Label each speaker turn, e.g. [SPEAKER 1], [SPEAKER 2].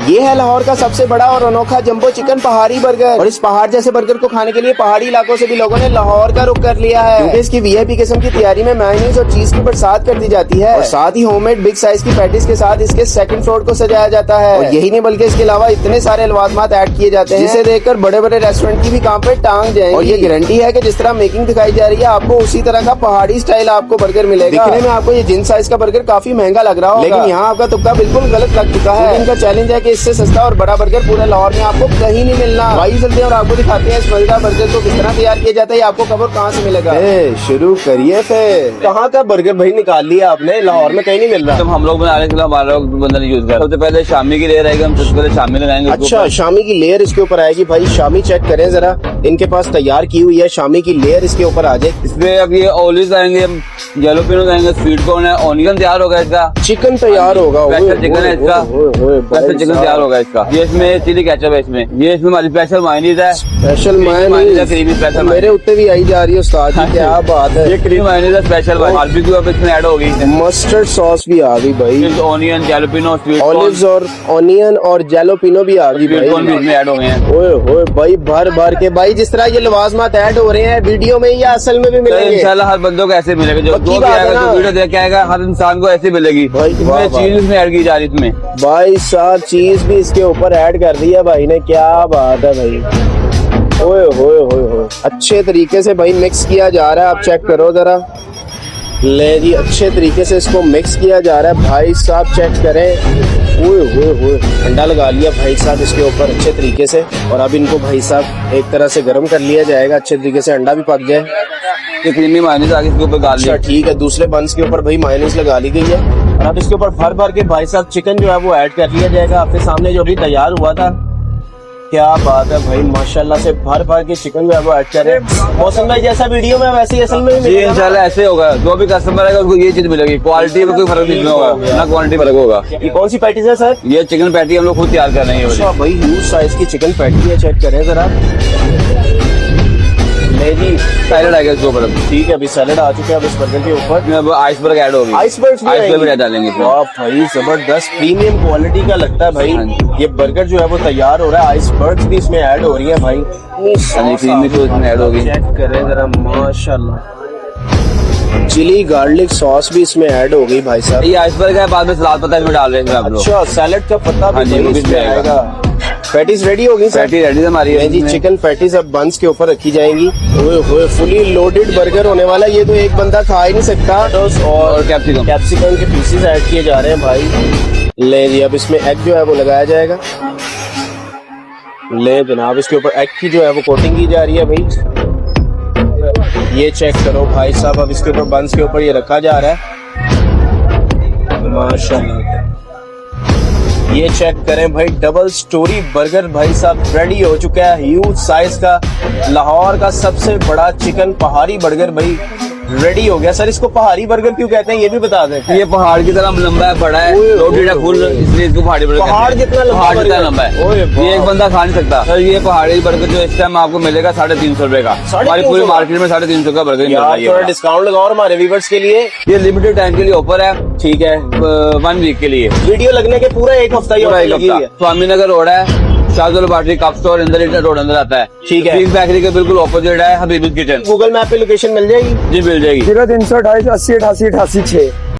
[SPEAKER 1] ये है लाहौर का सबसे बड़ा और अनोखा जंबो चिकन पहाड़ी बर्गर। और इस पहाड़ जैसे बर्गर को खाने के लिए पहाड़ी इलाकों से भी लोगों ने लाहौर का रुख कर लिया है, क्योंकि इसकी वीआईपी किस्म की तैयारी में मेयोनीज और चीज की बरसात कर दी जाती है, और साथ ही होममेड बिग साइज की पैटीज के साथ इसके सेकंड फ्लोर को सजाया जाता है। और यही नहीं बल्कि इसके अलावा इतने सारे लवाजमात ऐड किए जाते हैं जिसे देखकर बड़े बड़े रेस्टोरेंट की भी काम पे टांग जाएंगी। और ये गारंटी है कि जिस तरह मेकिंग दिखाई जा रही है आपको उसी तरह का पहाड़ी स्टाइल आपको बर्गर मिलेगा। दिखने में आपको ये जिन साइज का बर्गर काफी महंगा लग रहा होगा, लेकिन यहाँ आपका तुक्का बिल्कुल गलत लग चुका है। इनका चैलेंज है कि इससे सस्ता और बड़ा बर्गर पूरे लाहौर में आपको कहीं नहीं मिलना। भाई चलते हैं और आपको दिखाते हैं इस मजेदार बर्गर को किस तरह तैयार किया जाता है, आपको खबर कहाँ से मिलेगा। शुरू करिए फिर। कहाँ का बर्गर भाई निकाल लिया आपने? लाहौर में कहीं नहीं मिल रहा।
[SPEAKER 2] हम लोग बनाने के लिए हमारा बंदा नहीं यूज कर। सबसे पहले शामी की लेयर आएगी, हम सबसे पहले शामी लगाएंगे।
[SPEAKER 1] अच्छा, शामी की लेयर इसके ऊपर आएगी। भाई शामी चेक करें जरा, इनके पास तैयार की हुई है शामी की लेयर इसके ऊपर आ जाए।
[SPEAKER 2] इसमें अब ये ओलिव्स आएंगे, येलो पिनो आएंगे, स्वीट कॉर्न है, ऑनियन तैयार होगा इसका,
[SPEAKER 1] चिकन तैयार होगा,
[SPEAKER 2] स्पेशल चिकन है इसका, स्पेशल चिकन तैयार होगा इसका। ये इसमें चिली केचप है, इसमें ये इसमें हमारी स्पेशल मायोनीज है,
[SPEAKER 1] स्पेशल मायोनीज
[SPEAKER 2] क्रीमी स्पेशल
[SPEAKER 1] मेरे उत्ते भी आई जा रही है उस्ताद जी, क्या बात है।
[SPEAKER 2] ये क्रीम मायोनीज है स्पेशल, बारबेक्यू अब इसमें ऐड होगी,
[SPEAKER 1] मस्टर्ड सॉस भी आ गई भाई,
[SPEAKER 2] ऑनियन जैलोपिनो, स्वीट
[SPEAKER 1] ऑलिव्स और ऑनियन और जैलोपिनो भी आ गई भाई,
[SPEAKER 2] भी इसमें ऐड हो गए हैं।
[SPEAKER 1] ओए होए भाई भर भर के। भाई जिस तरह ये लवाजमात ऐड हो रहे हैं वीडियो में या असल में भी मिलेंगे?
[SPEAKER 2] इंशाल्लाह हर बंदों को ऐसे मिलेगा, जो भी आएगा जो वीडियो देख के आएगा हर इंसान को ऐसे मिलेगी। इसमें चीज इसमें ऐड की जा रही है इसमें।
[SPEAKER 1] भाई साहब चीज भी इसके ऊपर ऐड कर दी है भाई ने, क्या बात है भाई। ओए होए होए होए, अच्छे तरीके से भाई मिक्स किया जा रहा है। आप चेक करो जरा, ले जी अच्छे तरीके से इसको मिक्स किया जा रहा है। भाई साहब चेक करें, ओए होए होए, ठंडा लगा लिया भाई साहब इसके ऊपर अच्छे तरीके से। और अब इनको भाई साहब एक तरह से गर्म कर लिया जाएगा अच्छे तरीके से, अंडा भी पक जाए।
[SPEAKER 2] ये क्रीमी मायोनीज आगे इसके ऊपर डाल दिया।
[SPEAKER 1] अच्छा ठीक है, दूसरे बंस के ऊपर भाई मायोनीज लगा ली गई है, और अब इसके ऊपर भर भर के भाई साहब चिकन जो है वो ऐड कर लिया जाएगा। आपके सामने जो भी तैयार हुआ था, क्या बात है भाई, माशाल्लाह से भर भर के चिकन जो है वो ऐड करें। मौसम भाई जैसा वीडियो में वैसे ही असल में
[SPEAKER 2] जी इंशाल्लाह ऐसे होगा। जो भी कस्टमर आएगा उसको ये चीज मिलेगी, क्वालिटी में कोई फर्क नहीं होगा, ना क्वांटिटी फर्क होगा।
[SPEAKER 1] ये कौन सी पैटीज है सर?
[SPEAKER 2] ये चिकन पैटी हम लोग खुद तैयार कर रहे हैं।
[SPEAKER 1] अच्छा भाई ह्यूज साइज की चिकन पैटी है, चेक करें जरा। ले जी
[SPEAKER 2] सैलेड आ गया इसके ऊपर।
[SPEAKER 1] ठीक है, अभी सैलेड आ चुके हैं। अब इस बर्गर के ऊपर
[SPEAKER 2] अब आइसबर्ग ऐड होगी, आइसबर्ग भी डालेंगे इसमें।
[SPEAKER 1] वाह भाई जबरदस्त प्रीमियम क्वालिटी का लगता है भाई ये बर्गर जो है वो तैयार हो रहा है। आइसबर्ग्स भी इसमें ऐड हो रही है भाई,
[SPEAKER 2] क्रीमी तो इसमें ऐड होगी।
[SPEAKER 1] चेक करें जरा, माशाल्लाह चिली गार्लिक सॉस भी इसमें ऐड हो गई भाई साहब।
[SPEAKER 2] ये आइसबर्ग है, बाद में सलाद पत्ता इसमें डाल रहे हैं आप लोग।
[SPEAKER 1] अच्छा, सैलेड का पत्ता भी इसमें आएगा। पैटीज रेडी होगी?
[SPEAKER 2] पैटी रेडी हमारी है
[SPEAKER 1] जी। चिकन पैटीज अब बंस के ऊपर रखी जाएंगी। ओए होए, फुली लोडेड बर्गर होने वाला, ये तो एक बंदा खा ही नहीं सकता। और कैप्सिकम के पीसेस ऐड किए जा रहे हैं भाई। ले जी अब इसमें एग जो है वो लगाया जाएगा। ले जनाब इसके ऊपर एग की जो है वो कोटिंग की जा रही है भाई। ये चेक करो भाई साहब, अब इसके ऊपर बंस के ऊपर ये रखा जा रहा है, माशाल्लाह। ये चेक करें भाई, डबल स्टोरी बर्गर भाई साहब रेडी हो चुका है, ह्यूज साइज का लाहौर का सबसे बड़ा चिकन पहाड़ी बर्गर भाई रेडी हो गया। सर इसको पहाड़ी बर्गर क्यों कहते हैं ये भी बता दें?
[SPEAKER 2] ये पहाड़ की तरह लंबा है, बड़ा है, लोडेड है फुल, इसलिए इसको पहाड़ी बर्गर कहते हैं।
[SPEAKER 1] पहाड़ जितना
[SPEAKER 2] लंबा है, ये एक बंदा खा नहीं सकता। सर ये पहाड़ी बर्गर जो इस टाइम आपको मिलेगा 350 रुपए का, हमारी पूरी मार्केट में 350 का बर्गर मिलता है।
[SPEAKER 1] थोड़ा डिस्काउंट लगाओ हमारे व्यूअर्स के लिए।
[SPEAKER 2] ये लिमिटेड टाइम के लिए ऑफर है, ठीक है, 1 वीक के लिए।
[SPEAKER 1] वीडियो लगने के पूरा एक हफ्ता
[SPEAKER 2] स्वामी नगर रोड है, शाहजल बाटरी कप स्टोर इंदर रोड अंदर आता है,
[SPEAKER 1] ठीक है।
[SPEAKER 2] पीस बेकरी के बिल्कुल ऑपोजिट है हबीबी किचन।
[SPEAKER 1] गूगल मैप पे लोकेशन मिल जाएगी
[SPEAKER 2] जी, मिल जाएगी।
[SPEAKER 3] 0328 80 88 88 6।